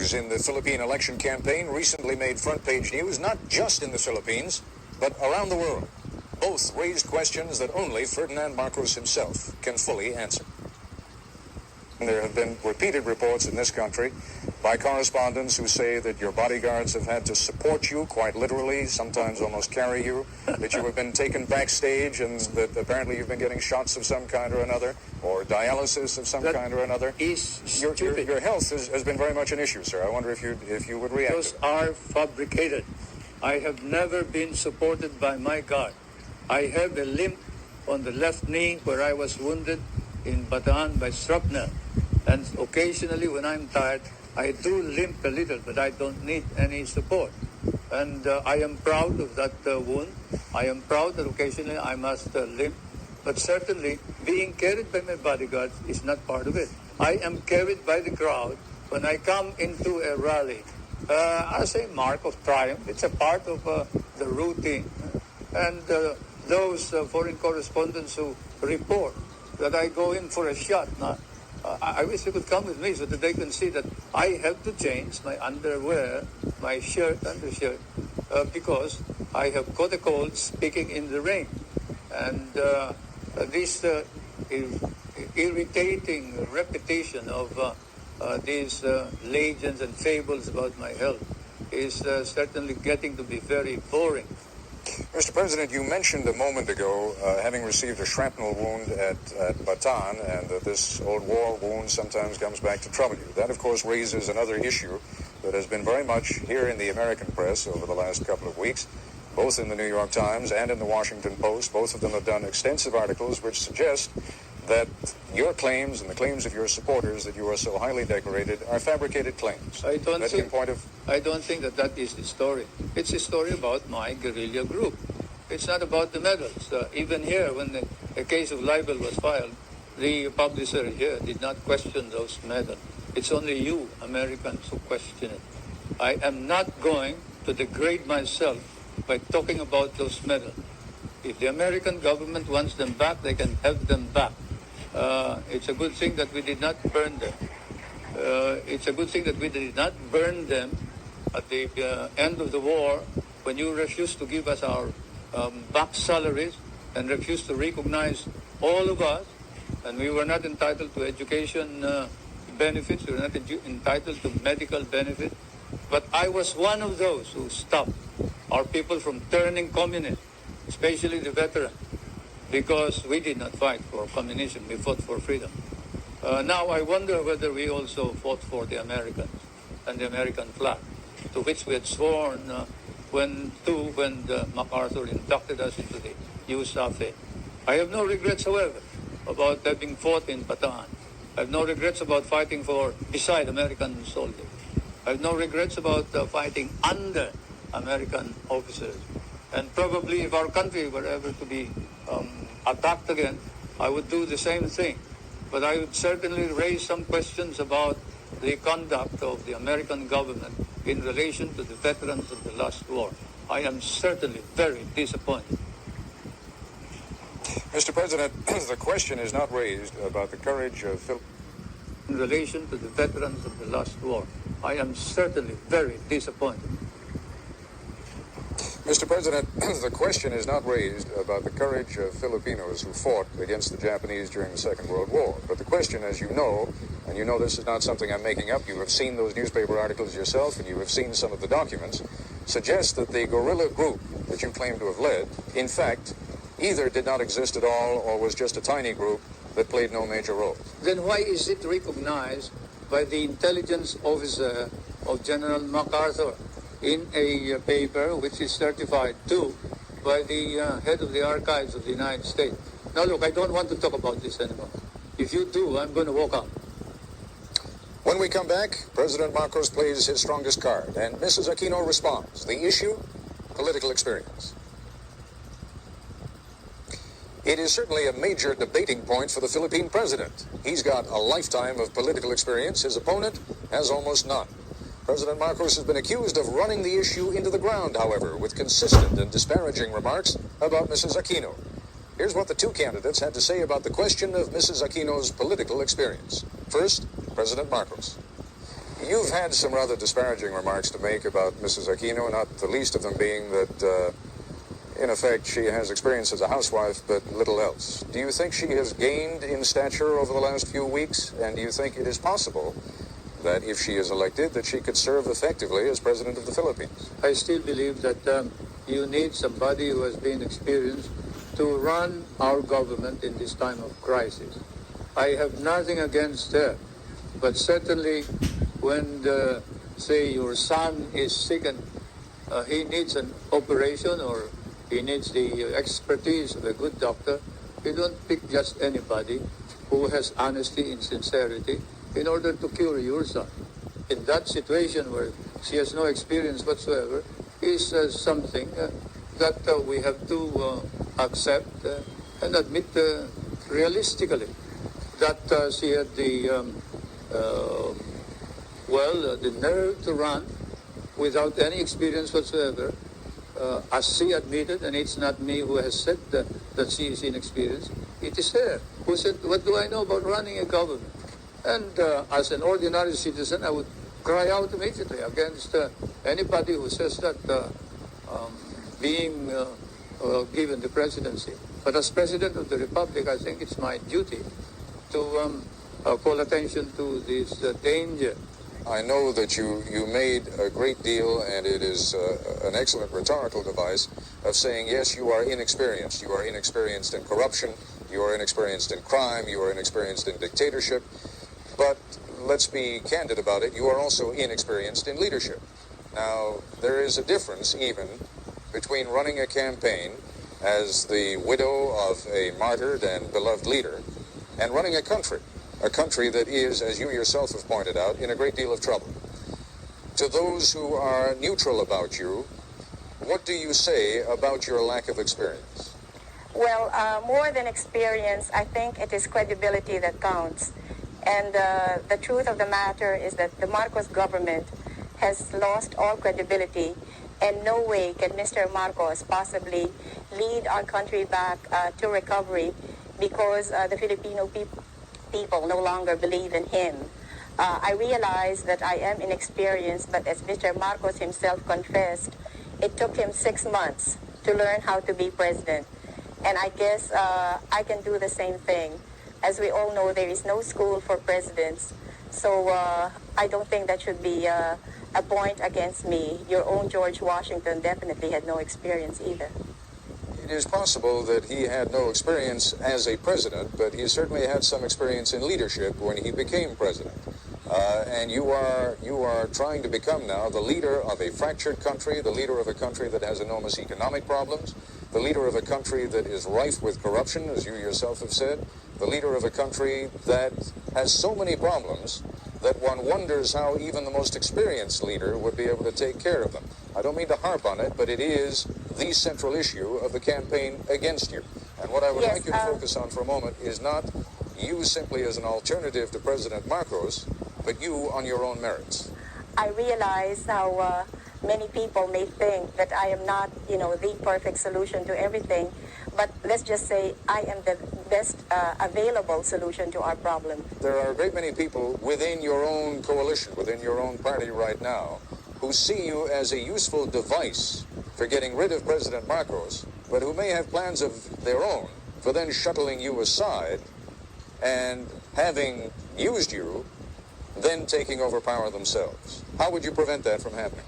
issues in the Philippine election campaign recently made front-page news, not just in the Philippines, but around the world. Both raised questions that only Ferdinand Marcos himself can fully answer. There have been repeated reports in this country by correspondents who say that your bodyguards have had to support you, quite literally, sometimes almost carry you, that you have been taken backstage and that apparently you've been getting shots of some kind or another, or dialysis of some kind or another. Your health has been very much an issue, sir. I wonder if you would react. Those are fabricated. I have never been supported by my guard. I have a limp on the left knee where I was wounded in Bataan by shrapnel. And occasionally when I'm tired, I do limp a little, but I don't need any support. And I am proud of that wound. I am proud that occasionally I must limp. But certainly being carried by my bodyguards is not part of it. I am carried by the crowd when I come into a rally as a mark of triumph. It's a part of the routine. And those foreign correspondents who report that I go in for a shot, I wish they could come with me so that they can see that I have to change my underwear, my undershirt, because I have caught a cold speaking in the rain. And this irritating repetition of these legends and fables about my health is certainly getting to be very boring. Mr. President, you mentioned a moment ago having received a shrapnel wound at Bataan, and that this old war wound sometimes comes back to trouble you. That, of course, raises another issue that has been very much here in the American press over the last couple of weeks, both in the New York Times and in the Washington Post. Both of them have done extensive articles which suggest that your claims and the claims of your supporters that you are so highly decorated are fabricated claims. I don't think that is the story. It's a story about my guerrilla group. It's not about the medals. Even here, when the case of libel was filed, the publisher here did not question those medals. It's only you, Americans, who question it. I am not going to degrade myself by talking about those medals. If the American government wants them back, they can have them back. It's a good thing that we did not burn them. It's a good thing that we did not burn them at the end of the war when you refused to give us our back salaries and refused to recognize all of us, and we were not entitled to education benefits, we were not entitled to medical benefits. But I was one of those who stopped our people from turning communist, especially the veterans, because we did not fight for communism, we fought for freedom. Now I wonder whether we also fought for the Americans and the American flag, to which we had sworn when MacArthur inducted us into the USAFE. I have no regrets, however, about having fought in Bataan. I have no regrets about fighting beside American soldiers. I have no regrets about fighting under American officers. And probably if our country were ever to be attacked again, I would do the same thing. But I would certainly raise some questions about the conduct of the American government in relation to the veterans of the last war. I am certainly very disappointed. Mr. President, the question is not raised about the courage of in relation to the veterans of the last war. I am certainly very disappointed. Mr. President, the question is not raised about the courage of Filipinos who fought against the Japanese during the Second World War. But the question, as you know, and you know this is not something I'm making up, you have seen those newspaper articles yourself and you have seen some of the documents, suggests that the guerrilla group that you claim to have led, in fact, either did not exist at all or was just a tiny group that played no major role. Then why is it recognized by the intelligence officer of General MacArthur in a paper which is certified too by the head of the archives of the United States? Now look, I don't want to talk about this anymore. If you do, I'm going to walk out. When we come back, President Marcos plays his strongest card, and Mrs. Aquino responds. The issue? Political experience. It is certainly a major debating point for the Philippine president. He's got a lifetime of political experience. His opponent has almost none. President Marcos has been accused of running the issue into the ground, however, with consistent and disparaging remarks about Mrs. Aquino. Here's what the two candidates had to say about the question of Mrs. Aquino's political experience. First, President Marcos. You've had some rather disparaging remarks to make about Mrs. Aquino, not the least of them being that, in effect, she has experience as a housewife, but little else. Do you think she has gained in stature over the last few weeks? And do you think it is possible that if she is elected, that she could serve effectively as president of the Philippines? I still believe that you need somebody who has been experienced to run our government in this time of crisis. I have nothing against her, but certainly when, say, your son is sick and he needs an operation or he needs the expertise of a good doctor, you don't pick just anybody who has honesty and sincerity in order to cure your son. In that situation where she has no experience whatsoever is something that we have to accept and admit realistically that she had the nerve to run without any experience whatsoever, as she admitted, and it's not me who has said that she is inexperienced, it is her who said, what do I know about running a government? And as an ordinary citizen, I would cry out immediately against anybody who says that being given the presidency. But as President of the Republic, I think it's my duty to call attention to this danger. I know that you made a great deal, and it is an excellent rhetorical device of saying, yes, you are inexperienced. You are inexperienced in corruption. You are inexperienced in crime. You are inexperienced in dictatorship. But let's be candid about it. You are also inexperienced in leadership. Now, there is a difference even between running a campaign as the widow of a martyred and beloved leader and running a country that is, as you yourself have pointed out, in a great deal of trouble. To those who are neutral about you, what do you say about your lack of experience? Well, more than experience, I think it is credibility that counts. And the truth of the matter is that the Marcos government has lost all credibility, and no way can Mr. Marcos possibly lead our country back to recovery because the Filipino people no longer believe in him. I realize that I am inexperienced, but as Mr. Marcos himself confessed, it took him 6 months to learn how to be president. And I guess I can do the same thing. As we all know, there is no school for presidents, so I don't think that should be a point against me. Your own George Washington definitely had no experience either. It is possible that he had no experience as a president, but he certainly had some experience in leadership when he became president. And you are trying to become now the leader of a fractured country, the leader of a country that has enormous economic problems, the leader of a country that is rife with corruption, as you yourself have said, the leader of a country that has so many problems that one wonders how even the most experienced leader would be able to take care of them. I don't mean to harp on it, but it is the central issue of the campaign against you. And what I would like you to focus on for a moment is not you simply as an alternative to President Marcos, but you on your own merits. I realize how many people may think that I am not, the perfect solution to everything, but let's just say I am the best available solution to our problem. There are a great many people within your own coalition, within your own party right now, who see you as a useful device for getting rid of President Marcos, but who may have plans of their own for then shuttling you aside and having used you, then taking over power themselves. How would you prevent that from happening?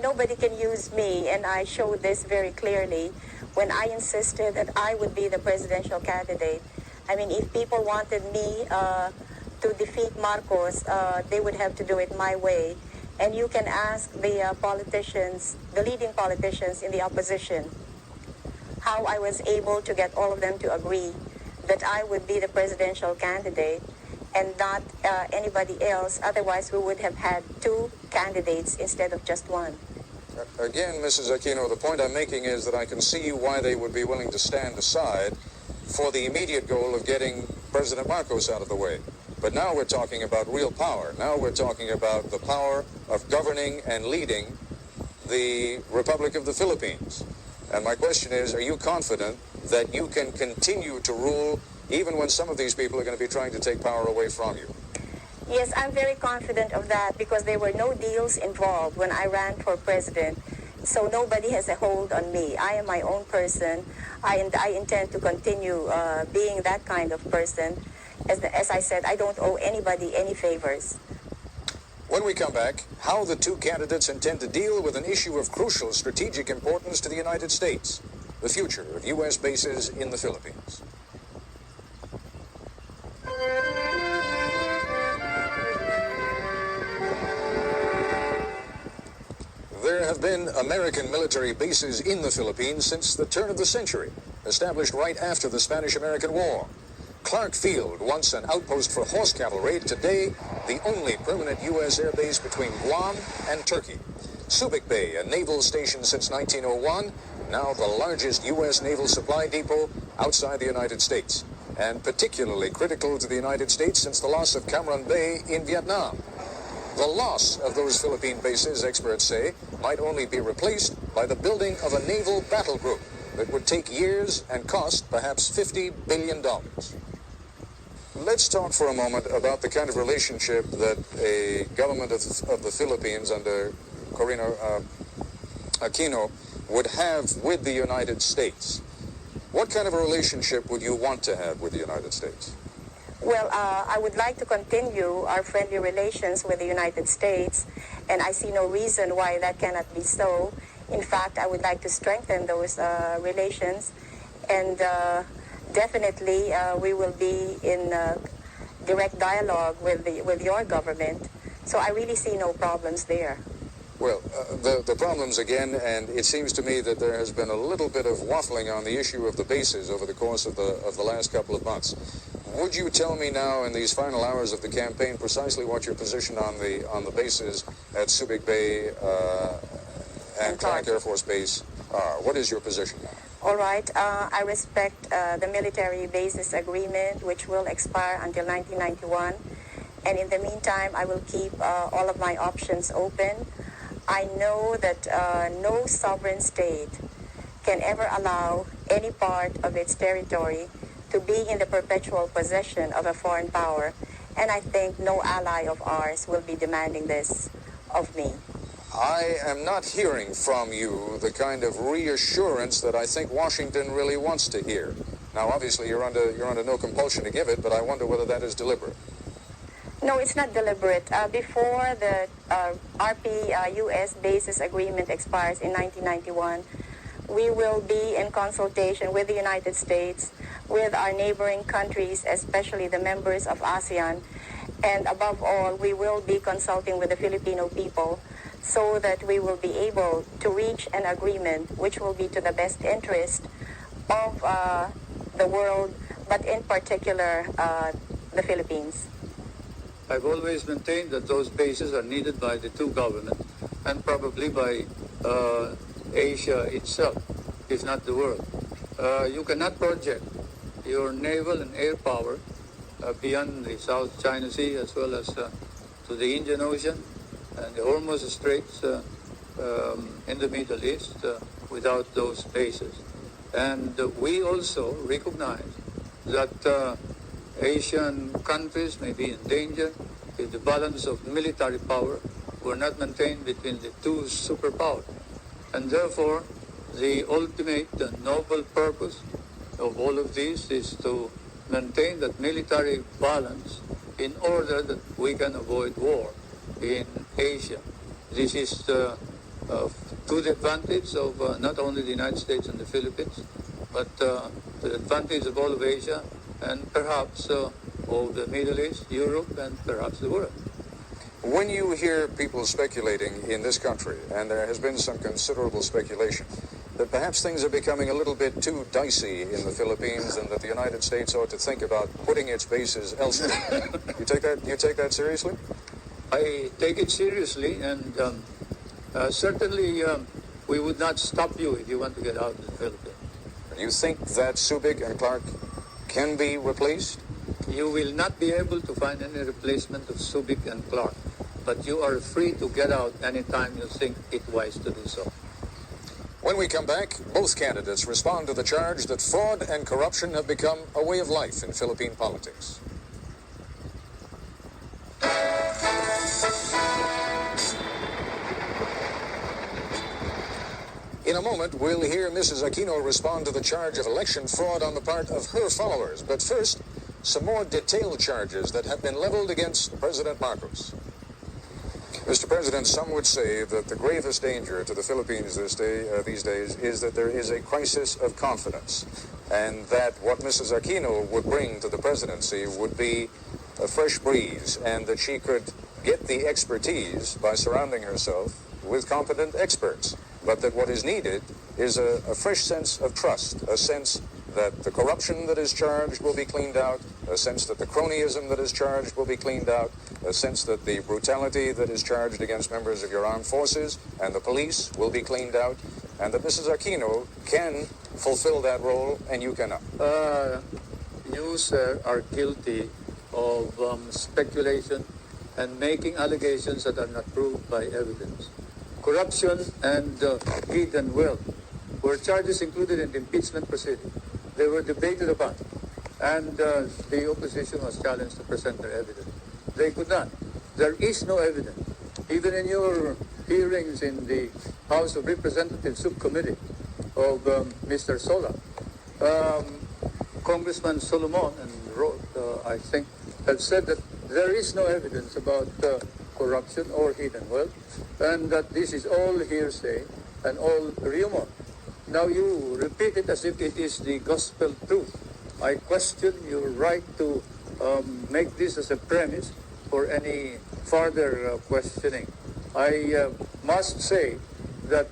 Nobody can use me, and I showed this very clearly when I insisted that I would be the presidential candidate. I mean, if people wanted me to defeat Marcos, they would have to do it my way. And you can ask the politicians, the leading politicians in the opposition, how I was able to get all of them to agree that I would be the presidential candidate and not anybody else. Otherwise, we would have had 2 candidates instead of just 1. Again, Mrs. Aquino, the point I'm making is that I can see why they would be willing to stand aside for the immediate goal of getting President Marcos out of the way. But now we're talking about real power. Now we're talking about the power of governing and leading the Republic of the Philippines. And my question is, are you confident that you can continue to rule even when some of these people are going to be trying to take power away from you? Yes, I'm very confident of that because there were no deals involved when I ran for president. So nobody has a hold on me. I am my own person. I intend to continue being that kind of person. As I said, I don't owe anybody any favors. When we come back, how the two candidates intend to deal with an issue of crucial strategic importance to the United States, the future of U.S. bases in the Philippines. There have been American military bases in the Philippines since the turn of the century, established right after the Spanish-American War. Clark Field, once an outpost for horse cavalry, today the only permanent U.S. air base between Guam and Turkey. Subic Bay, a naval station since 1901, now the largest U.S. naval supply depot outside the United States, and particularly critical to the United States since the loss of Cam Ranh Bay in Vietnam. The loss of those Philippine bases, experts say, might only be replaced by the building of a naval battle group that would take years and cost perhaps $50 billion. Let's talk for a moment about the kind of relationship that a government of the Philippines under Corina Aquino would have with the United States. What kind of a relationship would you want to have with the United States? Well, I would like to continue our friendly relations with the United States, and I see no reason why that cannot be so. In fact, I would like to strengthen those relations, and definitely we will be in direct dialogue with your government. So I really see no problems there. Well, the problems again, and it seems to me that there has been a little bit of waffling on the issue of the bases over the course of the last couple of months. Would you tell me now, in these final hours of the campaign, precisely what your position on the bases at Subic Bay and Clark Air Force Base are? What is your position? All right. I respect the military bases agreement, which will expire until 1991. And in the meantime, I will keep all of my options open. I know that no sovereign state can ever allow any part of its territory to be in the perpetual possession of a foreign power. And I think no ally of ours will be demanding this of me. I am not hearing from you the kind of reassurance that I think Washington really wants to hear. Now, obviously, you're under no compulsion to give it, but I wonder whether that is deliberate. No, it's not deliberate. Before the RP-US bases agreement expires in 1991, we will be in consultation with the United States, with our neighboring countries, especially the members of ASEAN, and above all, we will be consulting with the Filipino people so that we will be able to reach an agreement which will be to the best interest of the world, but in particular, the Philippines. I've always maintained that those bases are needed by the two governments and probably by Asia itself, if not the world. You cannot project your naval and air power beyond the South China Sea as well as to the Indian Ocean and the Hormuz Straits in the Middle East without those bases. And we also recognize that Asian countries may be in danger if the balance of military power were not maintained between the two superpowers. And therefore, the ultimate noble purpose of all of this is to maintain that military balance in order that we can avoid war in Asia. This is to the advantage of not only the United States and the Philippines, but to the advantage of all of Asia and perhaps of the Middle East, Europe, and perhaps the world. When you hear people speculating in this country, and there has been some considerable speculation, that perhaps things are becoming a little bit too dicey in the Philippines and that the United States ought to think about putting its bases elsewhere. You take that seriously? I take it seriously, and certainly we would not stop you if you want to get out of the Philippines. You think that Subic and Clark can be replaced? You will not be able to find any replacement of Subic and Clark, but you are free to get out anytime you think it wise to do so. When we come back, both candidates respond to the charge that fraud and corruption have become a way of life in Philippine politics. In a moment, we'll hear Mrs. Aquino respond to the charge of election fraud on the part of her followers. But first, some more detailed charges that have been leveled against President Marcos. Mr. President, some would say that the gravest danger to the Philippines these days is that there is a crisis of confidence, and that what Mrs. Aquino would bring to the presidency would be a fresh breeze, and that she could get the expertise by surrounding herself with competent experts, but that what is needed is a fresh sense of trust, a sense that the corruption that is charged will be cleaned out, a sense that the cronyism that is charged will be cleaned out, a sense that the brutality that is charged against members of your armed forces and the police will be cleaned out, and that Mrs. Aquino can fulfill that role and you cannot. You, sir, are guilty of speculation and making allegations that are not proved by evidence. Corruption and hidden wealth were charges included in the impeachment proceeding. They were debated upon, and the opposition was challenged to present their evidence. They could not. There is no evidence. Even in your hearings in the House of Representatives subcommittee of Mr. Sola, Congressman Solomon and I think, have said that there is no evidence about corruption or hidden wealth, and that this is all hearsay and all rumor. Now you repeat it as if it is the gospel truth. I question your right to make this as a premise for any further questioning. I must say that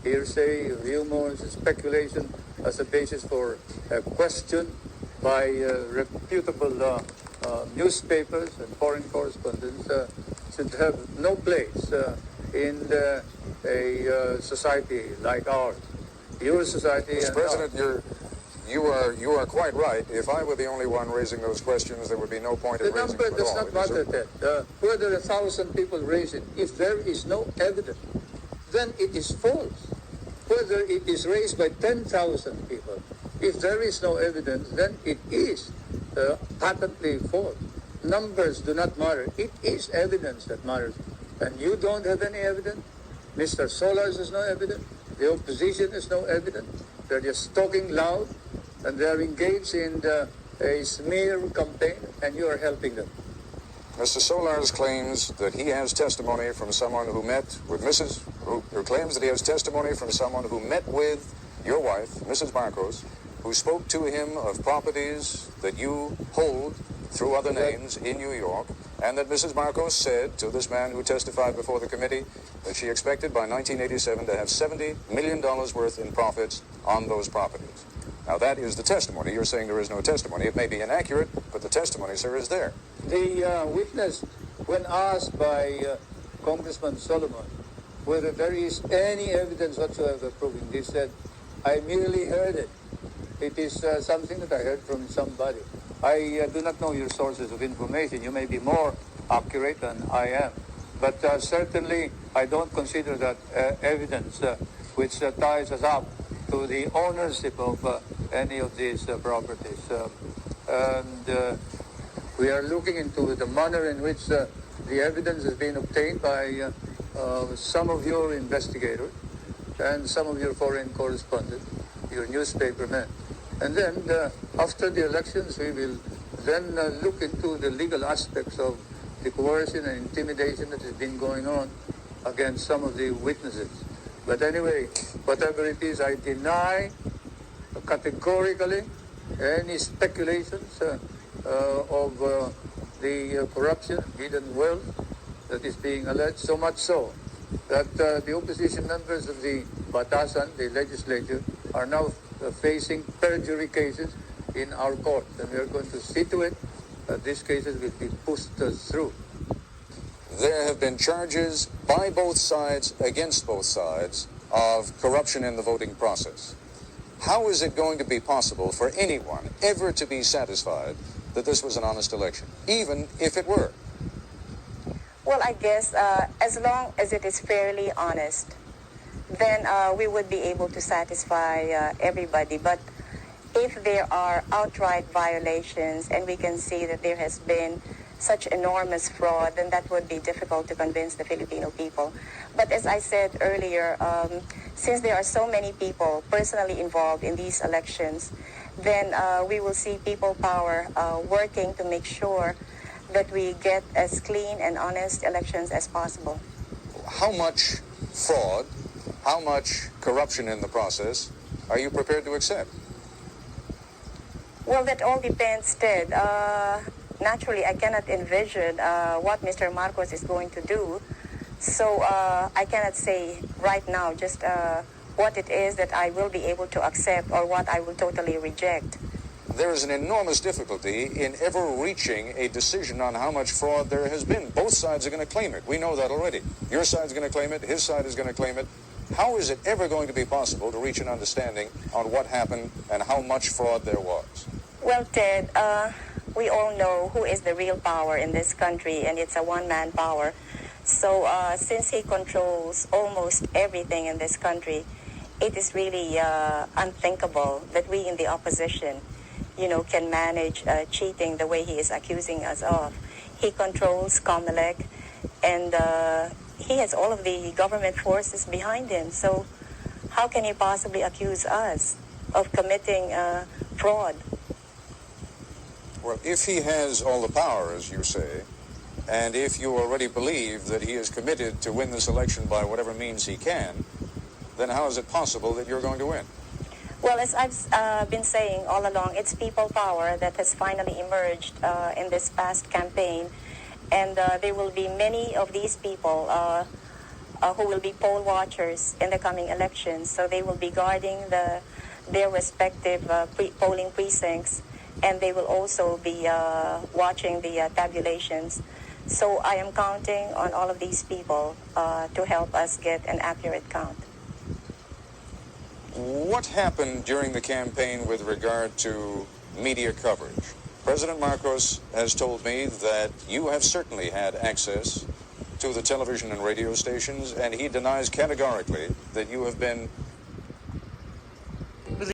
hearsay, rumors, speculation as a basis for a question by reputable newspapers and foreign correspondents should have no place in a society like ours. Your society. Mr. President, you are quite right. If I were the only one raising those questions, there would be no point in raising them at all. The number does not matter, Ted. Whether 1,000 people raise it, if there is no evidence, then it is false. Whether it is raised by 10,000 people, if there is no evidence, then it is patently false. Numbers do not matter. It is evidence that matters. And you don't have any evidence. Mr. Solas has no evidence. The opposition has no evidence. They're just talking loud, and they're engaged in a smear campaign, and you are helping them. Mr. Solars claims that he has testimony from someone who met with who claims that he has testimony from someone who met with your wife, Mrs. Marcos, who spoke to him of properties that you hold through other names in New York, and that Mrs. Marcos said to this man who testified before the committee that she expected by 1987 to have $70 million worth in profits on those properties. Now that is the testimony. You're saying there is no testimony. It may be inaccurate, but the testimony, sir, is there. The witness, when asked by Congressman Solomon whether there is any evidence whatsoever proving this, said, I merely heard it. It is something that I heard from somebody. I do not know your sources of information. You may be more accurate than I am. But certainly I don't consider that evidence which ties us up to the ownership of any of these properties. And we are looking into the manner in which the evidence has been obtained by some of your investigators and some of your foreign correspondents, your newspaper men. And then after the elections, we will then look into the legal aspects of the coercion and intimidation that has been going on against some of the witnesses. But anyway, whatever it is, I deny categorically any speculations of the corruption and hidden wealth that is being alleged, so much so that the opposition members of the Batasan, the legislature, are now facing perjury cases in our court, and we are going to see to it that these cases will be pushed through. There have been charges by both sides, against both sides, of corruption in the voting process. How is it going to be possible for anyone ever to be satisfied that this was an honest election, even if it were? Well, I guess as long as it is fairly honest, then we would be able to satisfy everybody. But if there are outright violations and we can see that there has been such enormous fraud, then that would be difficult to convince the Filipino people. But as I said earlier, since there are so many people personally involved in these elections, then we will see people power working to make sure that we get as clean and honest elections as possible. How much fraud, how much corruption in the process are you prepared to accept? Well, that all depends, Ted. Naturally, I cannot envision what Mr. Marcos is going to do. So I cannot say right now just what it is that I will be able to accept or what I will totally reject. There is an enormous difficulty in ever reaching a decision on how much fraud there has been. Both sides are going to claim it. We know that already. Your side's going to claim it. His side is going to claim it. How is it ever going to be possible to reach an understanding on what happened and how much fraud there was? Well, Ted, we all know who is the real power in this country, and it's a one-man power. So since he controls almost everything in this country, it is really unthinkable that we in the opposition, can manage cheating the way he is accusing us of. He controls COMELEC, and he has all of the government forces behind him. So how can he possibly accuse us of committing fraud? Well, if he has all the power, as you say, and if you already believe that he is committed to win this election by whatever means he can, then how is it possible that you're going to win? Well, as I've been saying all along, it's people power that has finally emerged in this past campaign. And there will be many of these people who will be poll watchers in the coming elections. So they will be guarding their respective polling precincts, and they will also be watching the tabulations. So I am counting on all of these people to help us get an accurate count. What happened during the campaign with regard to media coverage? President Marcos has told me that you have certainly had access to the television and radio stations, and he denies categorically that you have been